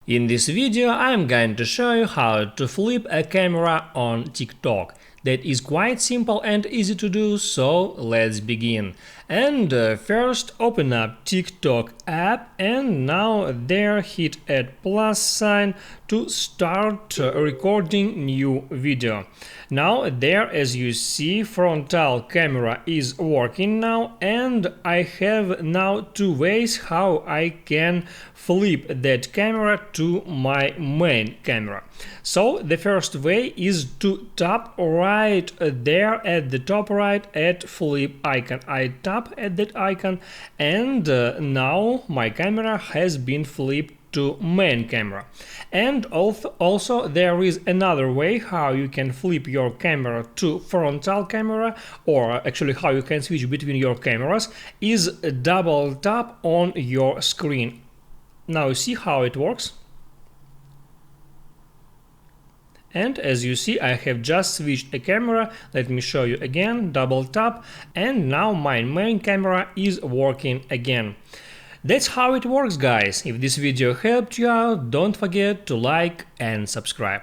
In this video I'm going to show you how to flip a camera on TikTok. That is quite simple and easy to do, so let's begin. And first open up TikTok app and now there hit at plus sign to start recording new video. Now there, as you see, frontal camera is working now, and I have now two ways how I can flip that camera to my main camera. So the first way is to tap right there at the top right at flip icon. I tap at that icon and now my camera has been flipped to main camera. And also there is another way how you can flip your camera to frontal camera, or actually how you can switch between your cameras, is double tap on your screen. Now see how it works. And as you see, I have just switched a camera. Let me show you again. Double tap, and now my main camera is working again. That's how it works, guys. If this video helped you out, don't forget to like and subscribe.